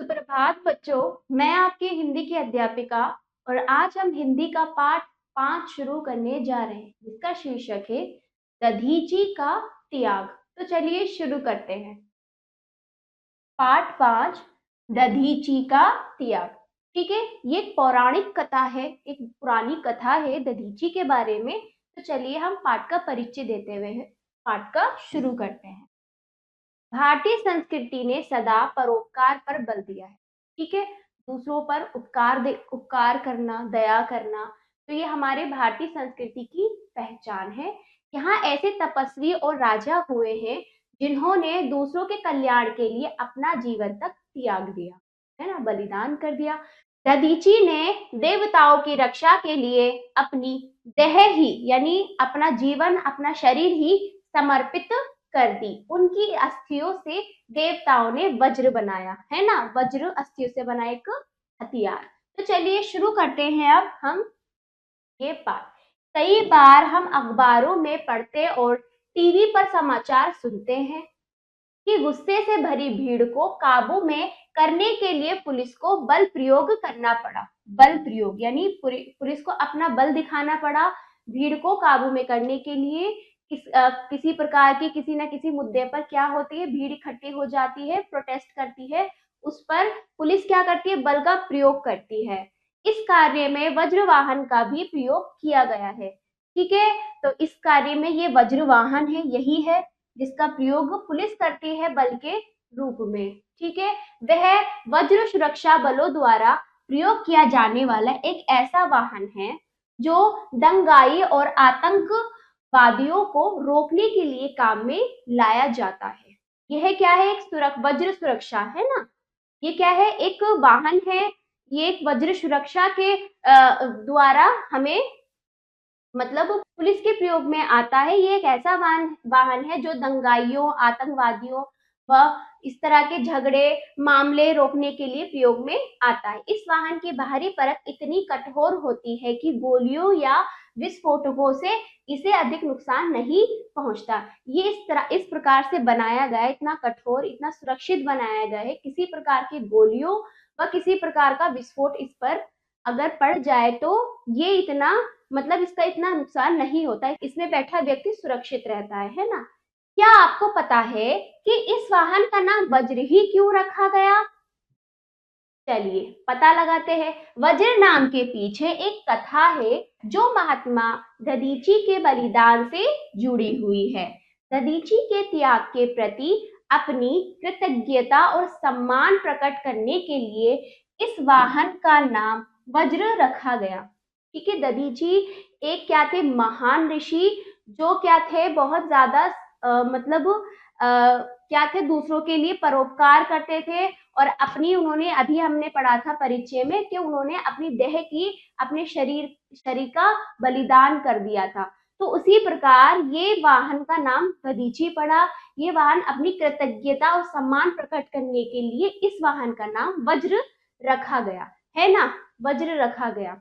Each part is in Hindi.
सुप्रभात बच्चों, मैं आपकी हिंदी की अध्यापिका और आज हम हिंदी का पाठ 5 शुरू करने जा रहे हैं जिसका शीर्षक है दधीची का त्याग। तो चलिए शुरू करते हैं। पाठ 5 दधीची का त्याग। ठीक है, ये एक पौराणिक कथा है, एक पुरानी कथा है दधीची के बारे में। तो चलिए हम पाठ का परिचय देते हुए पाठ का शुरू करते हैं। भारतीय संस्कृति ने सदा परोपकार पर बल दिया है। ठीक है, दूसरों पर उपकार करना, दया करना, तो ये हमारे भारतीय संस्कृति की पहचान है। यहाँ ऐसे तपस्वी और राजा हुए हैं जिन्होंने दूसरों के कल्याण के लिए अपना जीवन तक त्याग दिया, है ना, बलिदान कर दिया। दधीची ने देवताओं की रक्षा के लिए अपनी देह ही यानी अपना जीवन, अपना शरीर ही समर्पित कर दी। उनकी अस्थियों से देवताओं ने वज्र बनाया, है ना, वज्र अस्थियों से बना एक हथियार। तो चलिए शुरू करते हैं अब हम ये पाठ। कई बार हम अखबारों में पढ़ते और टीवी पर समाचार सुनते हैं कि गुस्से से भरी भीड़ को काबू में करने के लिए पुलिस को बल प्रयोग करना पड़ा। बल प्रयोग यानी पुलिस को अपना बल दिखाना पड़ा भीड़ को काबू में करने के लिए। किसी प्रकार की किसी न किसी मुद्दे पर क्या होती है, भीड़ इकट्ठी हो जाती है, प्रोटेस्ट करती है, उस पर पुलिस क्या करती है, बल का प्रयोग करती है। इस कार्य में वज्रवाहन का भी प्रयोग किया गया है। ठीक है, तो इस कार्य में ये वज्रवाहन है, यही है जिसका प्रयोग पुलिस करती है बल के रूप में। ठीक है, वह वज्र सुरक्षा बलों द्वारा प्रयोग किया जाने वाला एक ऐसा वाहन है जो दंगाई और आतंकवादियों को रोकने के लिए काम में लाया जाता है। यह क्या है, एक वज्र सुरक्षा है ना, ये क्या है, एक वाहन है, ये एक वज्र सुरक्षा के द्वारा हमें मतलब पुलिस के प्रयोग में आता है। ये एक ऐसा वाहन है जो दंगाइयों, आतंकवादियों व इस तरह के झगड़े मामले रोकने के लिए प्रयोग में आता है। इस वाहन की बाहरी परत इतनी कठोर होती है कि गोलियों या विस्फोटकों से इसे अधिक नुकसान नहीं पहुंचता। ये इस प्रकार से बनाया गया है, इतना कठोर, इतना सुरक्षित बनाया गया है, किसी प्रकार की गोलियों व किसी प्रकार का विस्फोट इस पर अगर पड़ जाए तो ये इतना मतलब इसका इतना नुकसान नहीं होता है, इसमें बैठा व्यक्ति सुरक्षित रहता है ना। क्या आपको पता है कि इस वाहन का नाम वज्र ही क्यों रखा गया? चलिए पता लगाते हैं। वज्र नाम के पीछे एक कथा है जो महात्मा दधीची के बलिदान से जुड़ी हुई है। दधीची के त्याग के प्रति अपनी कृतज्ञता और सम्मान प्रकट करने के लिए इस वाहन का नाम वज्र रखा गया। ठीक है, दधीची एक क्या थे, महान ऋषि, जो क्या थे, बहुत ज्यादा मतलब क्या थे, दूसरों के लिए परोपकार करते थे और अपनी उन्होंने अभी हमने पढ़ा था परिचय में कि उन्होंने अपनी देह की, अपने शरीर का बलिदान कर दिया था। तो उसी प्रकार ये वाहन का नाम दधीची पड़ा। ये वाहन अपनी कृतज्ञता और सम्मान प्रकट करने के लिए इस वाहन का नाम वज्र रखा गया, है ना, वज्र रखा गया।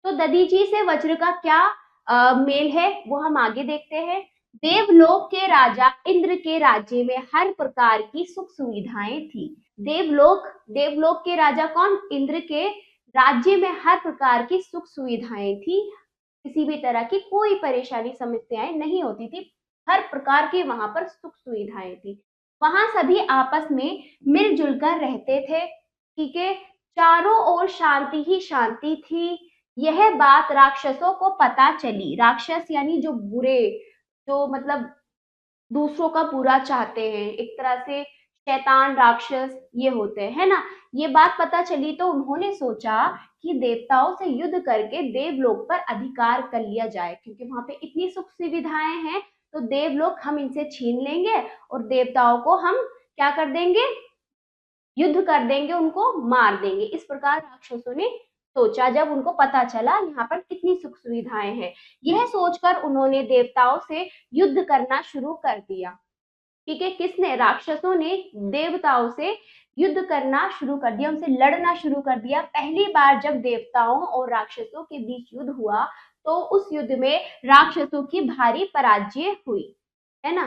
तो दधीची से वज्र का क्या मेल है वो हम आगे देखते हैं। देवलोक के राजा इंद्र के राज्य में हर प्रकार की सुख सुविधाएं थी। देवलोक के राजा कौन, इंद्र के राज्य में हर प्रकार की सुख सुविधाएं थी। किसी भी तरह की कोई परेशानी समस्याएं नहीं होती थी, हर प्रकार की वहां पर सुख सुविधाएं थी। वहां सभी आपस में मिलजुल कर रहते थे। ठीक है, चारों ओर शांति ही शांति थी। यह बात राक्षसों को पता चली। राक्षस यानी जो बुरे, जो मतलब दूसरों का बुरा चाहते हैं, एक तरह से शैतान राक्षस ये होते हैं, है ना। ये बात पता चली तो उन्होंने सोचा कि देवताओं से युद्ध करके देवलोक पर अधिकार कर लिया जाए, क्योंकि वहां पे इतनी सुख सुविधाएं हैं, तो देवलोक हम इनसे छीन लेंगे और देवताओं को हम क्या कर देंगे, युद्ध कर देंगे, उनको मार देंगे। इस प्रकार राक्षसों ने सोचा जब उनको पता चला यहाँ पर कितनी सुख सुविधाएं हैं। यह सोचकर उन्होंने देवताओं से युद्ध करना शुरू कर दिया। ठीक है, किसने, राक्षसों ने देवताओं से युद्ध करना शुरू कर दिया, उनसे लड़ना शुरू कर दिया। पहली बार जब देवताओं और राक्षसों के बीच युद्ध हुआ तो उस युद्ध में राक्षसों की भारी पराजय हुई, है ना।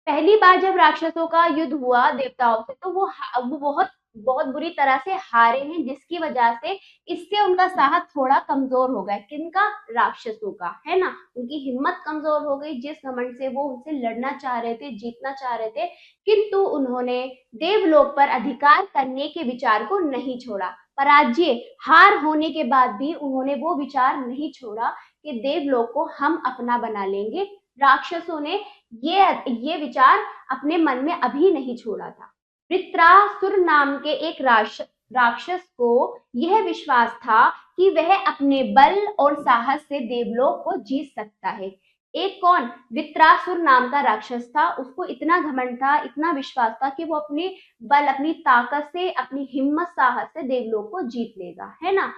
पहली बार जब राक्षसों का युद्ध हुआ देवताओं से तो वो बहुत बहुत बुरी तरह से हारे हैं, जिसकी वजह से इससे उनका साहस थोड़ा कमजोर हो गया। किनका? राक्षसों का, है ना। उनकी हिम्मत कमजोर हो गई, जिस घमंड से वो उनसे लड़ना चाह रहे थे, जीतना चाह रहे थे, किंतु उन्होंने देवलोक पर अधिकार करने के विचार को नहीं छोड़ा। पराजय, हार होने के बाद भी उन्होंने वो विचार नहीं छोड़ा कि देवलोक को हम अपना बना लेंगे। राक्षसों ने ये विचार अपने मन में अभी नहीं छोड़ा था। वृत्रासुर नाम के एक राक्षस को यह विश्वास था कि वह अपने बल और साहस से देवलोक को जीत सकता है। एक कौन? वृत्रासुर नाम का राक्षस था। उसको इतना घमंड था, इतना विश्वास था कि वो अपने बल, अपनी ताकत से, अपनी हिम्मत, साहस से देवलोक को जीत लेगा, है ना।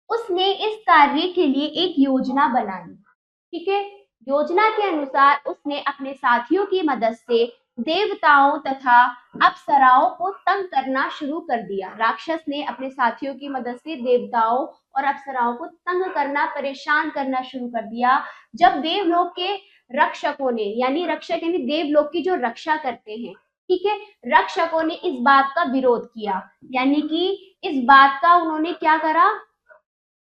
उसने इस कार्य के लिए एक योजना बनाई। ठीक है। योजना के अनुसार उसने अपने साथियों की मदद से देवताओं तथा अप्सराओं को तंग करना शुरू कर दिया। राक्षस ने अपने साथियों की मदद से देवताओं और अप्सराओं को तंग करना, परेशान करना शुरू कर दिया। जब देवलोक के रक्षकों ने, यानी रक्षक यानी देवलोक की जो रक्षा करते हैं, ठीक है, रक्षकों ने इस बात का विरोध किया, यानी कि इस बात का उन्होंने क्या करा?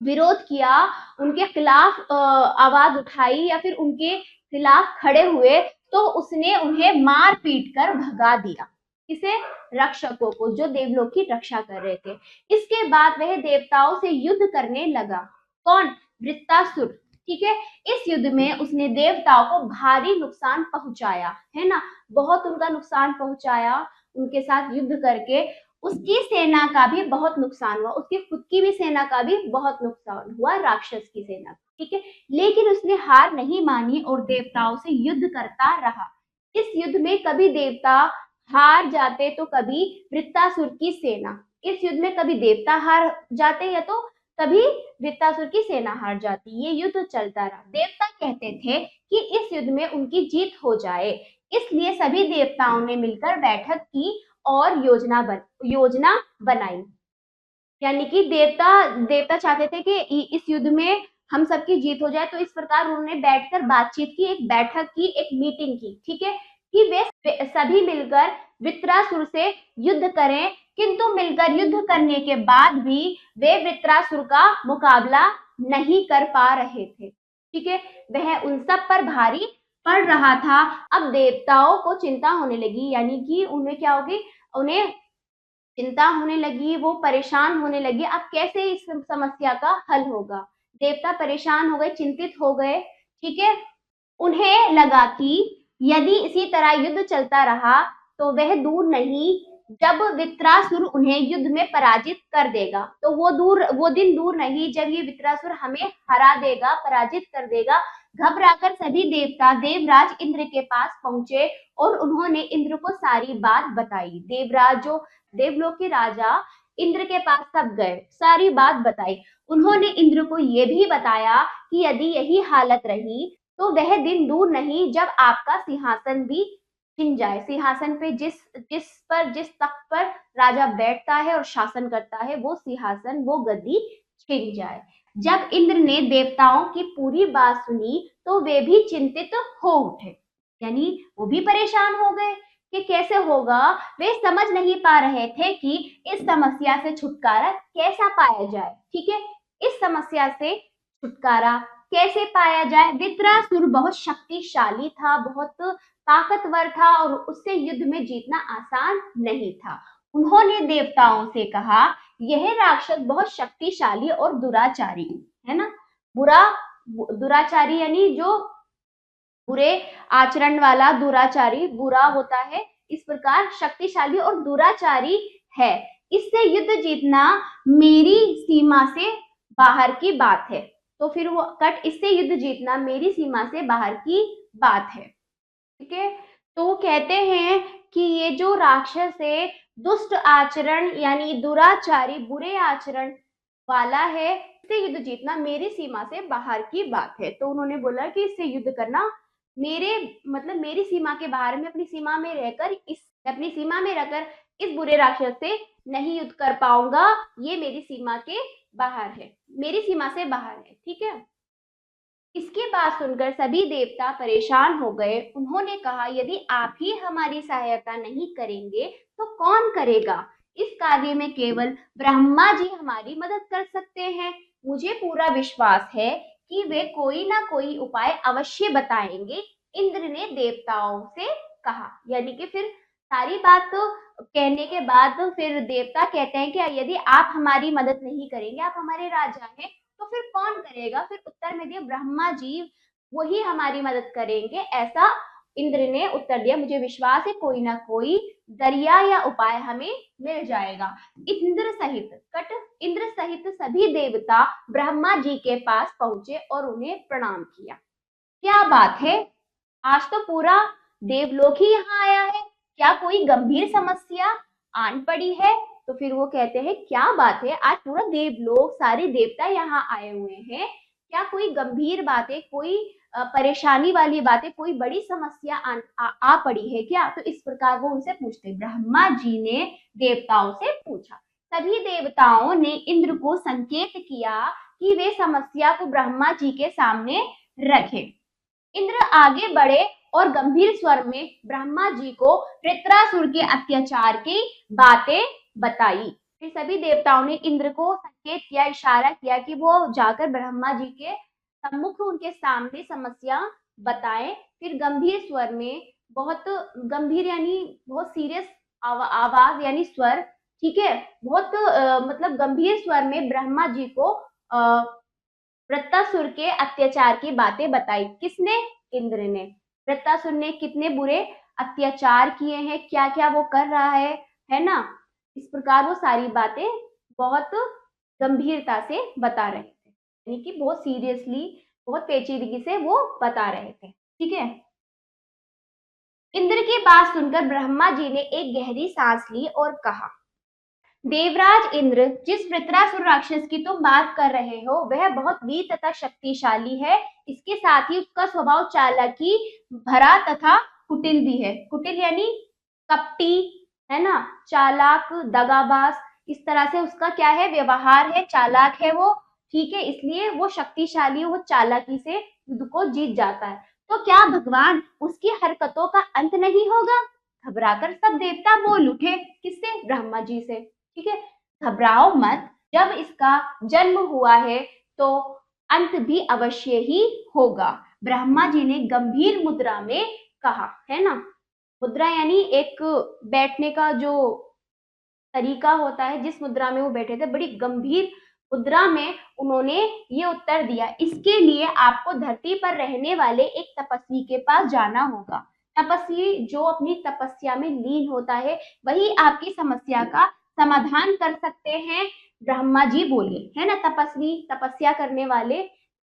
विरोध किया, उनके खिलाफ आवाज उठाई या फिर उनके खिलाफ खड़े हुए, तो उसने उन्हें मार पीट कर भगा दिया। किसे? रक्षकों को, जो देवलोक की रक्षा कर रहे थे। इसके बाद वह देवताओं से युद्ध करने लगा। कौन? वृत्तासुर। ठीक है। इस युद्ध में उसने देवताओं को भारी नुकसान पहुंचाया, है ना, बहुत उनका नुकसान पहुंचाया। उनके साथ युद्ध करके उसकी सेना का भी बहुत नुकसान हुआ, उसकी खुद की भी सेना का भी बहुत नुकसान हुआ, राक्षस की सेना। ठीक है। लेकिन उसने हार नहीं मानी और देवताओं से युद्ध करता रहा। इस युद्ध में कभी देवता हार जाते तो कभी वृत्तासुर की सेना, इस युद्ध में कभी देवता हार जाते या तो कभी वृत्तासुर की सेना हार जाती। ये युद्ध चलता रहा। देवता कहते थे कि इस युद्ध में उनकी जीत हो जाए, इसलिए सभी देवताओं ने मिलकर बैठक की और योजना बनाई। यानी कि देवता चाहते थे कि इस युद्ध में हम सबकी जीत हो जाए, तो इस प्रकार उन्होंने बैठकर बातचीत की, एक बैठक की, एक मीटिंग की। ठीक है। कि वे सभी मिलकर वृत्रासुर से युद्ध करें, किंतु मिलकर युद्ध करने के बाद भी वे वृत्रासुर का मुकाबला नहीं कर पा रहे थे। ठीक है। वह उन सब पर भारी पड़ रहा था। अब देवताओं को चिंता होने लगी, यानी कि उन्हें क्या होगी? उन्हें चिंता होने लगी, वो परेशान होने लगे। अब कैसे इस समस्या का हल होगा? देवता परेशान हो गए, चिंतित हो गए। ठीक है। उन्हें लगा कि यदि इसी तरह युद्ध चलता रहा तो वह दूर नहीं, जब वृत्रासुर उन्हें युद्ध में पराजित कर देगा, तो वो दिन दूर नहीं जब ये वृत्रासुर हमें हरा देगा, पराजित कर देगा। घबराकर सभी देवता देवराज इंद्र के पास पहुंचे और उन्होंने इंद्र को सारी बात बताई। देवराज, जो देवलोक के राजा, इंद्र के पास सब गए, सारी बात बताई। उन्होंने इंद्र को यह भी बताया कि यदि यही हालत रही तो वह दिन दूर नहीं जब आपका सिंहासन भी छिन जाए। सिंहासन पे जिस तख्त पर राजा बैठता है और शासन करता है, वो सिंहासन, वो गद्दी छिन जाए। जब इंद्र ने देवताओं की पूरी बात सुनी तो वे भी चिंतित हो उठे, यानी वो भी परेशान हो गए कि कैसे होगा। वे समझ नहीं पा रहे थे कि इस समस्या से छुटकारा कैसा पाया जाए। ठीक है। इस समस्या से छुटकारा कैसे पाया जाए? वृत्रासुर बहुत शक्तिशाली था, बहुत ताकतवर था और उससे युद्ध में जीतना आसान नहीं था। उन्होंने देवताओं से कहा, यह राक्षस बहुत शक्तिशाली और दुराचारी है ना। दुराचारी यानी जो बुरे आचरण वाला, दुराचारी बुरा होता है, इस प्रकार शक्तिशाली और दुराचारी है। इससे युद्ध जीतना मेरी सीमा से बाहर की बात है। तो फिर वो इससे युद्ध जीतना मेरी सीमा से बाहर की बात है। ठीक है। तो कहते हैं कि ये जो राक्षस है, दुष्ट आचरण यानी दुराचारी, बुरे आचरण वाला है, इससे युद्ध जीतना मेरी सीमा से बाहर की बात है। तो उन्होंने बोला कि इससे युद्ध करना मेरी सीमा के बाहर में, अपनी सीमा में रहकर इस बुरे राक्षस से नहीं युद्ध कर पाऊंगा। ये मेरी सीमा के बाहर है, मेरी सीमा से बाहर है। ठीक है। इसकी बात सुनकर सभी देवता परेशान हो गए। उन्होंने कहा, यदि आप ही हमारी सहायता नहीं करेंगे तो कौन करेगा? इस कार्य में केवल ब्रह्मा जी हमारी मदद कर सकते हैं। मुझे पूरा विश्वास है कि वे कोई ना कोई उपाय अवश्य बताएंगे। इंद्र ने देवताओं से कहा। यानी कि फिर सारी बात तो कहने के बाद तो फिर देवता कहते हैं कि यदि आप हमारी मदद नहीं करेंगे, आप हमारे राजा हैं, तो फिर कौन करेगा? फिर उत्तर में दिया ब्रह्मा जी वही हमारी मदद करेंगे। ऐसा इंद्र ने उत्तर दिया। मुझे विश्वास है कोई ना कोई जरिया या उपाय हमें मिल जाएगा। इंद्र सहित सभी देवता ब्रह्मा जी के पास पहुंचे और उन्हें प्रणाम किया। क्या बात है, आज तो पूरा देवलोक ही यहाँ आया है, क्या कोई गंभीर समस्या आन पड़ी है? तो फिर वो कहते हैं क्या बात है, आज पूरा देवलोक सारे देवता यहाँ आए हुए हैं, क्या कोई गंभीर बात है, कोई परेशानी वाली बात है, कोई बड़ी समस्या आ पड़ी है क्या? तो इस प्रकार वो उनसे पूछते। ब्रह्मा जी ने देवताओं से पूछा। सभी देवताओं ने इंद्र को संकेत किया कि वे समस्या को ब्रह्मा जी के सामने रखें। इंद्र आगे बढ़े और गंभीर स्वर में ब्रह्मा जी को वृत्रासुर के अत्याचार की बातें बताई। फिर सभी देवताओं ने इंद्र को संकेत किया, इशारा किया कि वो जाकर ब्रह्मा जी के सम्मुख उनके सामने समस्या बताएं। फिर गंभीर स्वर में, बहुत गंभीर यानी बहुत सीरियस आवाज यानी स्वर, ठीक है, बहुत मतलब गंभीर स्वर में ब्रह्मा जी को वृत्रासुर के अत्याचार की बातें बताई। किसने? इंद्र ने। वृत्रासुर ने कितने बुरे अत्याचार किए हैं, क्या क्या वो कर रहा है ना, इस प्रकार वो सारी बातें बहुत गंभीरता से बता रहे थे, यानी कि बहुत सीरियसली, बहुत पेचीदगी से वो बता रहे थे। ठीक है। इंद्र की बात सुनकर ब्रह्मा जी ने एक गहरी सांस ली और कहा, देवराज इंद्र, जिस वृत्रासुर राक्षस की तुम बात कर रहे हो वह बहुत वीर तथा शक्तिशाली है। इसके साथ ही उसका स्वभाव चालाकी भरा तथा कुटिल भी है। कुटिल यानी कपटी, है ना, चालाक, दगाबाज, इस तरह से उसका क्या है, व्यवहार है, चालाक है वो। ठीक है, इसलिए वो शक्तिशाली, वो चालाकी से युद्ध को जीत जाता है। तो क्या भगवान उसकी हरकतों का अंत नहीं होगा? घबराकर सब देवता बोल उठे। किससे? ब्रह्मा जी से। ठीक है, घबराओ मत, जब इसका जन्म हुआ है तो अंत भी अवश्य ही होगा, ब्रह्मा जी ने गंभीर मुद्रा में कहा। है ना, मुद्रा यानी एक बैठने का जो तरीका होता है, जिस मुद्रा में वो बैठे थे, बड़ी गंभीर मुद्रा में उन्होंने ये उत्तर दिया। इसके लिए आपको धरती पर रहने वाले एक तपस्वी के पास जाना होगा। तपस्वी जो अपनी तपस्या में लीन होता है, वही आपकी समस्या का समाधान कर सकते हैं, ब्रह्मा जी बोले। है ना, तपस्वी, तपस्या करने वाले,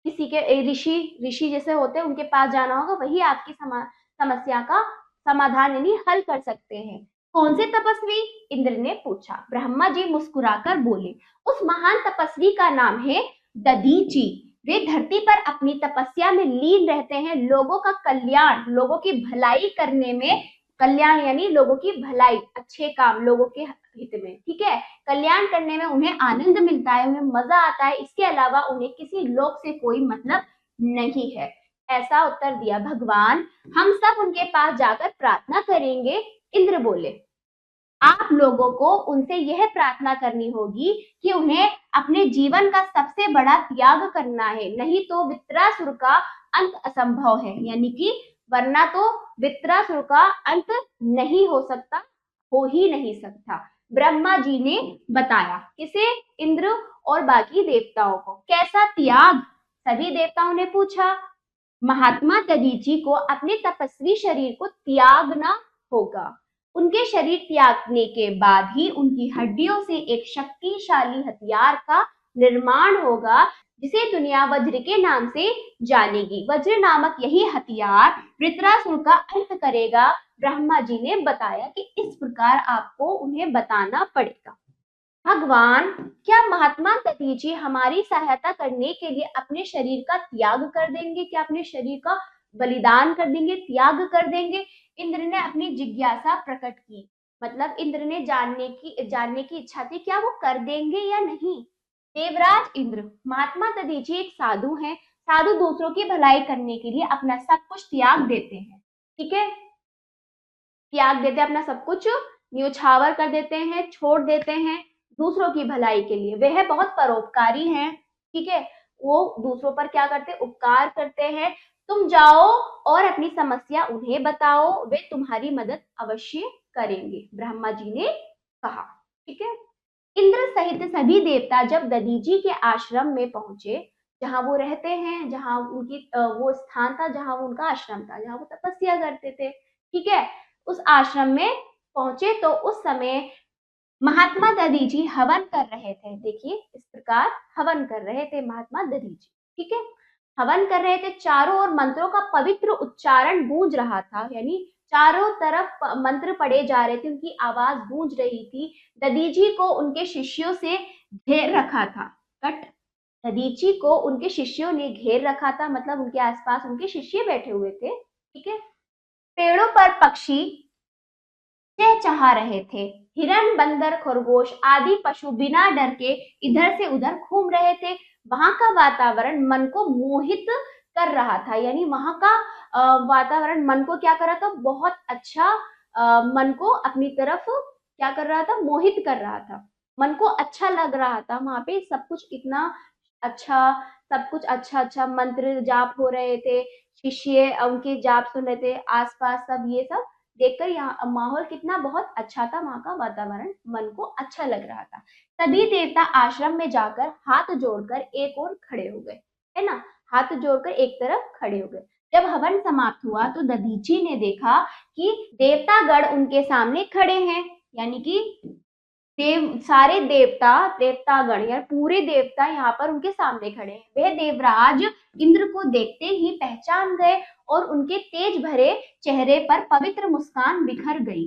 किसी के ऋषि जैसे होते हैं, उनके पास जाना होगा, वही आपकी समस्या का समाधान यानी हल कर सकते हैं। कौन से तपस्वी? इंद्र ने पूछा। ब्रह्मा जी मुस्कुराकर बोले, उस महान तपस्वी का नाम है दधीची। वे धरती पर अपनी तपस्या में लीन रहते हैं, लोगों का कल्याण, लोगों की भलाई करने में, कल्याण यानी लोगों की भलाई, अच्छे काम, लोगों के हित में, ठीक है, कल्याण करने में उन्हें आनंद मिलता है, उन्हें मजा आता है, इसके अलावा उन्हें किसी लोक से कोई मतलब नहीं है। ऐसा उत्तर दिया। भगवान, हम सब उनके पास जाकर प्रार्थना करेंगे, इंद्र बोले। आप लोगों को उनसे यह प्रार्थना करनी होगी कि उन्हें अपने जीवन का सबसे बड़ा त्याग करना है, नहीं तो वृत्रासुर का अंत असंभव है। यानी कि वरना तो वृत्रासुर का अंत नहीं हो सकता, हो ही नहीं सकता। ब्रह्मा जी ने बताया। किसे? इंद्र और बाकी देवताओं को। कैसा त्याग? सभी देवताओं ने पूछा। महात्मा दधीची को अपने तपस्वी शरीर को त्यागना होगा। उनके शरीर त्यागने के बाद ही उनकी हड्डियों से एक शक्तिशाली हथियार का निर्माण होगा, जिसे दुनिया वज्र के नाम से जानेगी। वज्र नामक यही हथियार वृत्रासुर का अंत करेगा। ब्रह्मा जी ने बताया कि इस प्रकार आपको उन्हें बताना पड़ेगा। भगवान, क्या महात्मा दधीची हमारी सहायता करने के लिए अपने शरीर का त्याग कर देंगे? क्या अपने शरीर का बलिदान कर देंगे, त्याग कर देंगे? इंद्र ने अपनी जिज्ञासा प्रकट की। मतलब इंद्र ने जानने की इच्छा थी, क्या वो कर देंगे या नहीं। देवराज इंद्र, महात्मा दधीची एक साधु हैं। साधु दूसरों की भलाई करने के लिए अपना सब कुछ त्याग देते हैं। ठीक है, त्याग देते, अपना सब कुछ न्योछावर कर देते हैं, छोड़ देते हैं दूसरों की भलाई के लिए। वह बहुत परोपकारी हैं, ठीक है, वो दूसरों पर क्या करते हैं, उपकार करते हैं। तुम जाओ और अपनी समस्या उन्हें बताओ, वे तुम्हारी मदद अवश्य करेंगे, ब्रह्मा जी ने कहा। ठीक है। इंद्र सहित सभी देवता जब दधीची के आश्रम में पहुंचे, जहां वो रहते हैं, जहां उनकी वो स्थान था, जहां उनका आश्रम था, जहां वो तपस्या करते थे, ठीक है, उस आश्रम में पहुंचे तो उस समय महात्मा दधीची हवन कर रहे थे। देखिए इस प्रकार हवन कर रहे थे महात्मा दधीची, ठीक है, हवन कर रहे थे। चारों ओर मंत्रों का पवित्र उच्चारण गूंज रहा था, यानी चारों तरफ मंत्र पढ़े जा रहे थे, उनकी आवाज गूंज रही थी। दधीची को उनके शिष्यों से घेर रखा था। कट दधीची को उनके शिष्यों ने घेर रखा था, मतलब उनके आसपास उनके शिष्य बैठे हुए थे, ठीक है। पेड़ों पर पक्षी चहचहा रहे थे। हिरण, बंदर, खरगोश आदि पशु बिना डर के इधर से उधर घूम रहे थे। वहां का वातावरण मन को मोहित कर रहा था, यानी वहां का वातावरण मन को क्या कर रहा था, बहुत अच्छा, मन को अपनी तरफ क्या कर रहा था, मोहित कर रहा था। मन को अच्छा लग रहा था, वहां पे सब कुछ इतना अच्छा, सब कुछ अच्छा अच्छा मंत्र जाप हो रहे थे, शिष्य उनके जाप सुन रहे थे, आसपास सब ये सब देखकर यहाँ माहौल कितना बहुत अच्छा था, वहां का वातावरण मन को अच्छा लग रहा था। सभी देवता आश्रम में जाकर हाथ जोड़कर एक ओर खड़े हो गए, है ना, हाथ जोड़कर एक तरफ खड़े हो गए। जब हवन समाप्त हुआ तो दधीची ने देखा कि देवतागण उनके सामने खड़े हैं, यानी कि सारे देवता, देवतागण या पूरे देवता यहाँ पर उनके सामने खड़े हैं। वह देवराज इंद्र को देखते ही पहचान गए और उनके तेज भरे चेहरे पर पवित्र मुस्कान बिखर गई,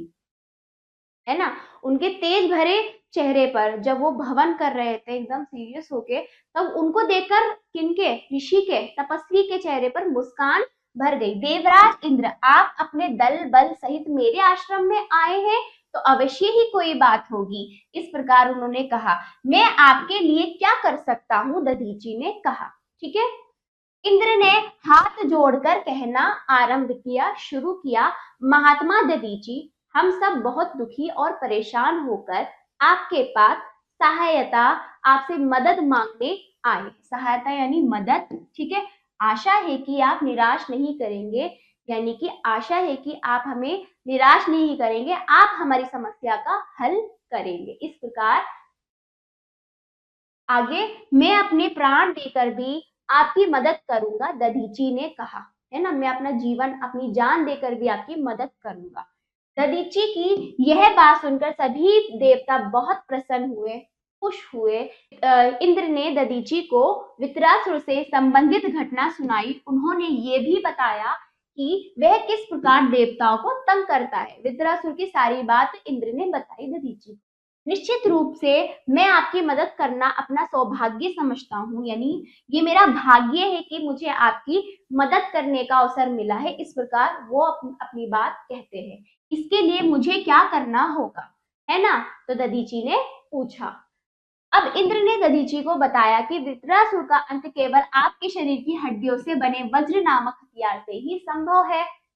है ना। उनके तेज भरे चेहरे पर जब वो भवन कर रहे थे एकदम सीरियस होके, तब उनको देखकर किनके, ऋषि के, तपस्वी के चेहरे पर मुस्कान भर गई। देवराज इंद्र, आप अपने दल बल सहित मेरे आश्रम में आए हैं तो अवश्य ही कोई बात होगी। इस प्रकार उन्होंने कहा। मैं आपके लिए क्या कर सकता हूँ, दधीची ने कहा। ठीक है। इंद्र ने हाथ जोड़कर कहना आरंभ किया, शुरू किया। महात्मा दधीची, हम सब बहुत दुखी और परेशान होकर आपके पास सहायता, आपसे मदद मांगने आए। सहायता यानी मदद, ठीक है। आशा है कि आप निराश नहीं करेंगे, यानी कि आशा है कि आप हमें निराश नहीं करेंगे, आप हमारी समस्या का हल करेंगे। इस प्रकार आगे मैं अपने प्राण देकर भी आपकी मदद करूंगा, दधीची ने कहा, है ना, मैं अपना जीवन, अपनी जान देकर भी आपकी मदद करूंगा। दधीची की यह बात सुनकर सभी देवता बहुत प्रसन्न हुए, खुश हुए। इंद्र ने दधीची को वृत्रासुर से संबंधित घटना सुनाई। उन्होंने ये भी बताया कि वह किस प्रकार देवताओं को तंग करता है। वृत्रासुर की सारी बात इंद्र ने बताई दधीची को। निश्चित रूप से मैं आपकी मदद करना अपना सौभाग्य समझता हूँ, यानी ये मेरा भाग्य है कि मुझे आपकी मदद करने का अवसर मिला है। इस प्रकार वो अपनी बात कहते हैं। इसके लिए मुझे क्या करना होगा, है ना, तो दधीची ने पूछा। अब इंद्र ने दधीची को बताया कि वृत्रासुर का अंत केवल आपके शरीर की हड्डियों से बने वज्र नामक हथियार से ही संभव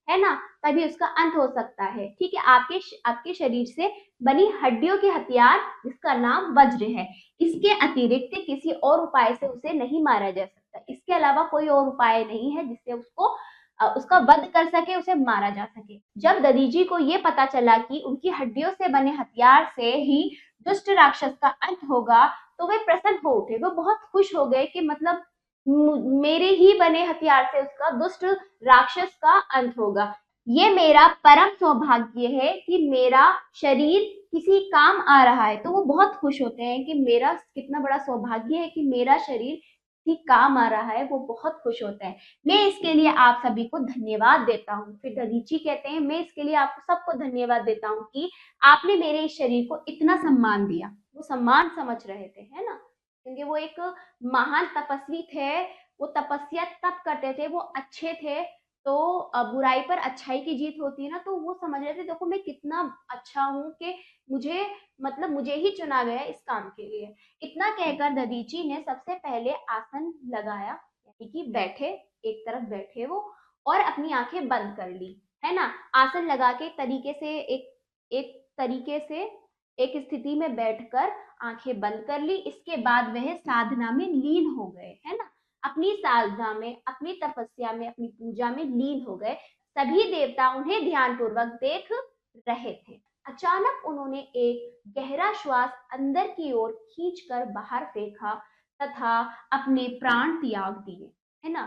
है ना, तभी उसका अंत हो सकता है। ठीक है, आपके शरीर से बनी हड्डियों के हथियार जिसका नाम वज्र है, इसके अतिरिक्त किसी और उपाय से उसे नहीं मारा जा सकता। इसके अलावा कोई और उपाय नहीं है जिससे उसका वध कर सके, उसे मारा जा सके। जब दधीची को यह पता चला कि उनकी हड्डियों से बने हथियार से ही दुष्ट राक्षस का अंत होगा, तो वे प्रसन्न हो उठे। वो बहुत खुश हो गए कि मतलब मेरे ही बने हथियार से उसका दुष्ट राक्षस का अंत होगा। ये मेरा परम सौभाग्य है कि मेरा शरीर किसी काम आ रहा है। तो वो बहुत खुश होते हैं कि मेरा कितना बड़ा सौभाग्य है कि मेरा शरीर किसी काम आ रहा है, वो बहुत खुश होते हैं। मैं इसके लिए आप सभी को धन्यवाद देता हूँ। फिर दधीची कहते हैं, मैं इसके लिए आपको सबको धन्यवाद देता हूँ कि आपने मेरे इस शरीर को इतना सम्मान दिया। वो सम्मान समझ रहे थे, है ना, क्योंकि वो एक महान तपस्वी थे। वो तपस्या तब करते थे, वो अच्छे थे, तो बुराई पर अच्छाई की जीत होती है ना, तो वो समझ रहे थे देखो मैं कितना अच्छा हूँ कि मुझे, मतलब मुझे ही चुना गया इस काम के लिए। इतना कहकर दधीची ने सबसे पहले आसन लगाया, यानी कि बैठे, एक तरफ बैठे वो, और अपनी आंखें बंद कर ली, है ना। आसन लगा के तरीके से एक एक तरीके से एक स्थिति में बैठकर आंखें बंद कर ली। इसके बाद वह साधना में लीन हो गए, है ना, अपनी साधना में, अपनी तपस्या में, अपनी पूजा में लीन हो गए। सभी देवता उन्हें ध्यानपूर्वक देख रहे थे। अचानक उन्होंने एक गहरा श्वास अंदर की ओर खींचकर बाहर फेंका तथा अपने प्राण त्याग दिए, है ना।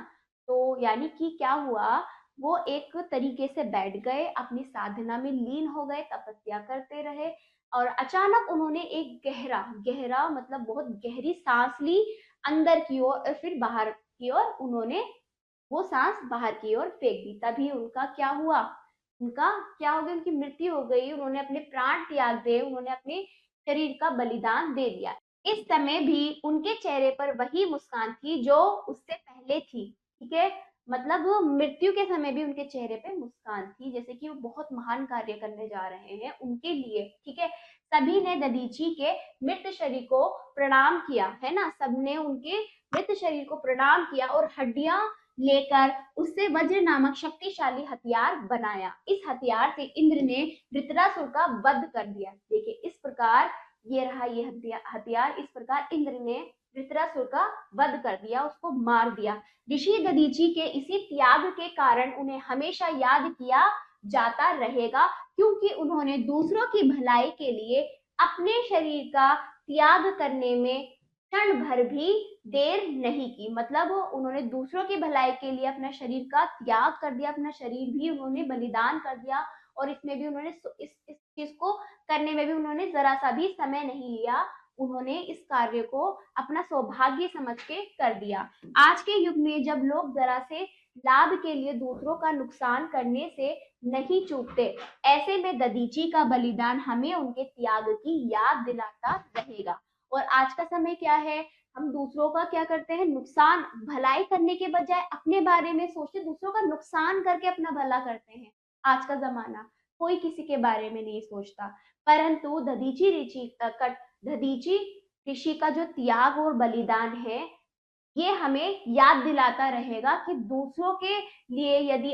तो यानी कि क्या हुआ, वो एक तरीके से बैठ गए, अपनी साधना में लीन हो गए, तपस्या करते रहे और अचानक उन्होंने एक गहरा गहरा मतलब बहुत गहरी सांस ली अंदर की ओर और फिर बाहर की ओर उन्होंने वो सांस बाहर की ओर फेंक दी। तभी उनका क्या हुआ, उनका क्या हो गया, उनकी मृत्यु हो गई। उन्होंने अपने प्राण त्याग दिए, उन्होंने अपने शरीर का बलिदान दे दिया। इस समय भी उनके चेहरे पर वही मुस्कान थी जो उससे पहले थी, ठीक है। मतलब वो मृत्यु के समय भी उनके चेहरे पे मुस्कान थी, जैसे कि वो बहुत महान कार्य करने जा रहे हैं उनके लिए, ठीक है। सभी ने दधीची के मृत शरीर को प्रणाम किया, है ना, सबने उनके मृत शरीर को प्रणाम किया और हड्डियां लेकर उससे वज्र नामक शक्तिशाली हथियार बनाया। इस हथियार से इंद्र ने वृत्रासुर का वध कर दिया। देखिए इस प्रकार ये रहा ये हथियार, इस प्रकार इंद्र ने वृत्रासुर का वध कर दिया, उसको मार दिया। ऋषि दधीची के इसी त्याग के कारण उन्हें हमेशा याद किया जाता रहेगा, क्योंकि उन्होंने दूसरों की भलाई के लिए अपने शरीर का त्याग करने में क्षण भर भी देर नहीं की। मतलब उन्होंने दूसरों की भलाई के लिए अपना शरीर का त्याग कर दिया, अपना शरीर भी उन्होंने बलिदान कर दिया और इसमें भी उन्होंने इस चीज को करने में भी उन्होंने जरा सा भी समय नहीं लिया। उन्होंने इस कार्य को अपना सौभाग्य समझ के कर दिया। आज के युग में जब लोग जरा से लाभ के लिए दूसरों का नुकसान करने से नहीं चूकते, ऐसे में दधीची का बलिदान हमें उनके त्याग की याद दिलाता रहेगा। और आज का समय क्या है, हम दूसरों का क्या करते हैं, नुकसान, भलाई करने के बजाय अपने बारे में सोचते, दूसरों का नुकसान करके अपना भला करते हैं। आज का जमाना, कोई किसी के बारे में नहीं सोचता। परंतु दधीची ऋषि का जो त्याग और बलिदान है, ये हमें याद दिलाता रहेगा कि दूसरों के लिए यदि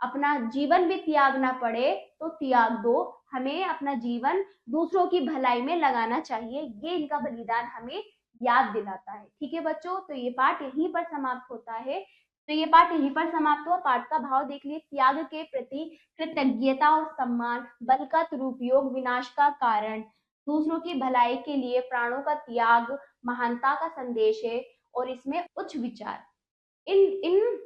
अपना जीवन भी त्यागना पड़े तो त्याग दो। हमें अपना जीवन दूसरों की भलाई में लगाना चाहिए, ये इनका बलिदान हमें याद दिलाता है। ठीक है बच्चों, तो ये पाठ यहीं पर समाप्त होता है। तो ये पाठ यहीं पर समाप्त हुआ। पाठ का भाव देख लिए, त्याग के प्रति कृतज्ञता और सम्मान, बल का दुरुपयोग विनाश का कारण, दूसरों की भलाई के लिए प्राणों का त्याग महानता का संदेश है और इसमें उच्च विचार। इन इन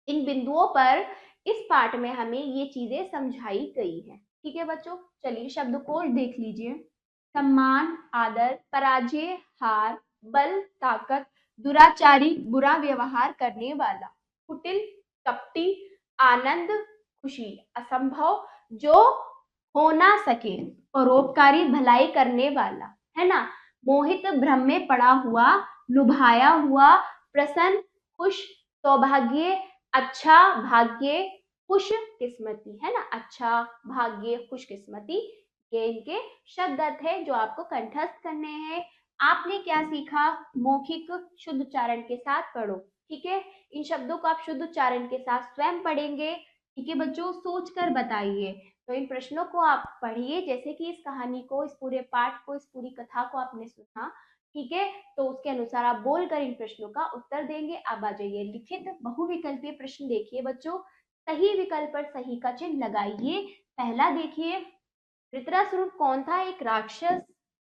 इन बिंदुओं पर इस पाठ में हमें ये चीजें समझाई गई है। ठीक है बच्चों, चलिए शब्दकोश देख लीजिए। सम्मान, आदर, पराजय, हार, बल, ताकत, दुराचारी, बुरा व्यवहार करने वाला, कुटिल, कपटी, आनंद, खुशी, असंभव, जो हो ना सके, परोपकारी, भलाई करने वाला, है ना, मोहित, भ्रम में पड़ा हुआ, लुभाया हुआ, प्रसन्न, खुश, सौभाग्य, अच्छा, भाग्य, खुश किस्मती, है ना, अच्छा, भाग्य, खुश किस्मती, ये इनके शब्द अर्थ है जो आपको कंठस्थ करने हैं। आपने क्या सीखा, मौखिक शुद्ध उच्चारण के साथ पढ़ो। ठीक है, इन शब्दों को आप शुद्ध उच्चारण के साथ स्वयं पढ़ेंगे। ठीक है बच्चों, सोच कर बताइए। तो इन प्रश्नों को आप पढ़िए, जैसे कि इस कहानी को, इस पूरे पाठ को, इस पूरी कथा को आपने सुना। ठीक है, तो उसके अनुसार आप बोलकर इन प्रश्नों का उत्तर देंगे। अब आ जाइए लिखित बहुविकल्पीय प्रश्न। देखिए बच्चों, सही विकल्प पर सही का चिन्ह लगाइए। पहला देखिए, वृत्रासुर कौन था, एक राक्षस।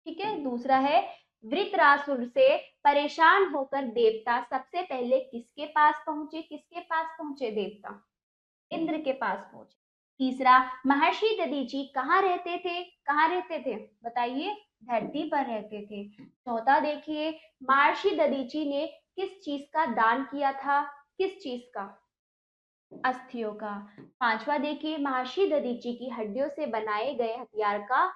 ठीक है, दूसरा है, वृत्रासुर से परेशान होकर देवता सबसे पहले किसके पास पहुंचे, किसके पास पहुंचे देवता, इंद्र के पास पहुंचे। तीसरा, महर्षि दधीची कहाँ रहते थे, कहाँ रहते थे बताइए, धरती पर रहते थे। चौथा देखिए, महर्षि दधीची ने किस चीज का दान किया था, किस चीज का, अस्थियों का। पांचवा देखिए, महर्षि दधीची की हड्डियों से बनाए गए हथियार का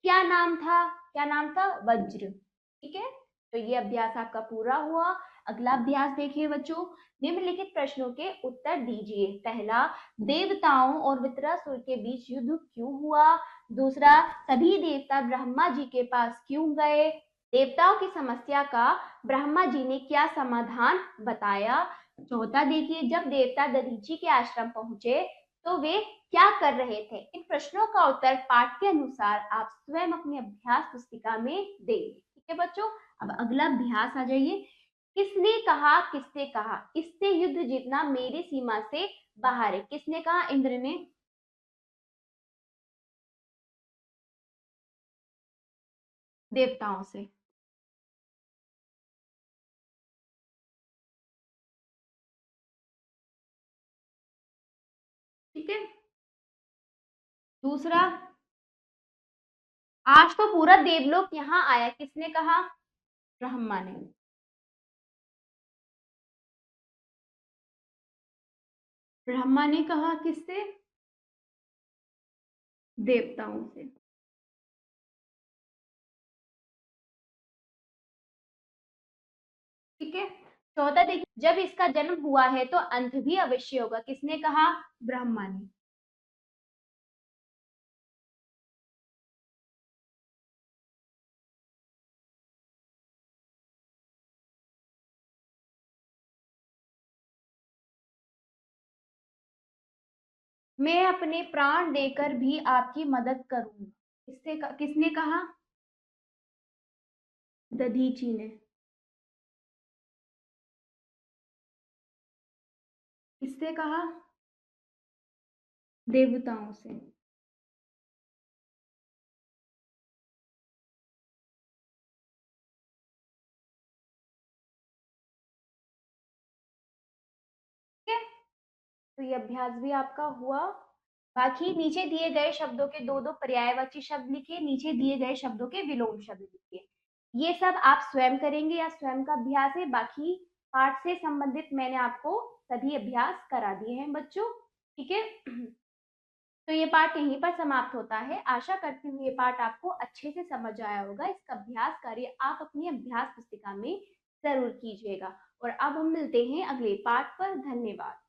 क्या नाम था, क्या नाम था, वज्र। ठीक है, तो ये अभ्यास आपका पूरा हुआ। अगला अभ्यास देखिए बच्चों, निम्नलिखित प्रश्नों के उत्तर दीजिए। पहला, देवताओं और वृत्रासुर के बीच युद्ध क्यों हुआ। दूसरा, सभी देवता ब्रह्मा जी के पास क्यों गए। देवताओं की समस्या का ब्रह्मा जी ने क्या समाधान बताया। चौथा देखिए, जब देवता दधीची के आश्रम पहुंचे तो वे क्या कर रहे थे? इन प्रश्नों का उत्तर पाठ के अनुसार आप स्वयं अपनी अभ्यास पुस्तिका में देंगे। ठीक है बच्चों, अब अगला अभ्यास आ जाइए। किसने कहा, किससे कहा इससे युद्ध जीतना मेरी सीमा से बाहर है? किसने कहा? इंद्र ने। देवताओं से। ठीक है, दूसरा, आज तो पूरा देवलोक यहाँ आया, किसने कहा? ब्रह्मा ने। ब्रह्मा ने कहा किससे? देवताओं से। ठीक है, चौथा देखिए, जब इसका जन्म हुआ है तो अंत भी अवश्य होगा, किसने कहा? ब्रह्मा ने। मैं अपने प्राण देकर भी आपकी मदद करूंगा, किसने कहा? दधीची ने। किससे कहा? देवताओं से। ठीक है, तो ये अभ्यास भी आपका हुआ। बाकी नीचे दिए गए शब्दों के दो दो पर्यायवाची शब्द लिखिए, नीचे दिए गए शब्दों के विलोम शब्द लिखिए। ये सब आप स्वयं करेंगे या स्वयं का अभ्यास है? बाकी पाठ से संबंधित मैंने आपको सभी अभ्यास करा दिए हैं बच्चों। ठीक है, तो ये पाठ यहीं पर समाप्त होता है। आशा करती हूँ ये पाठ आपको अच्छे से समझ आया होगा। इसका अभ्यास कार्य आप अपनी अभ्यास पुस्तिका में जरूर कीजिएगा। और अब हम मिलते हैं अगले पाठ पर। धन्यवाद।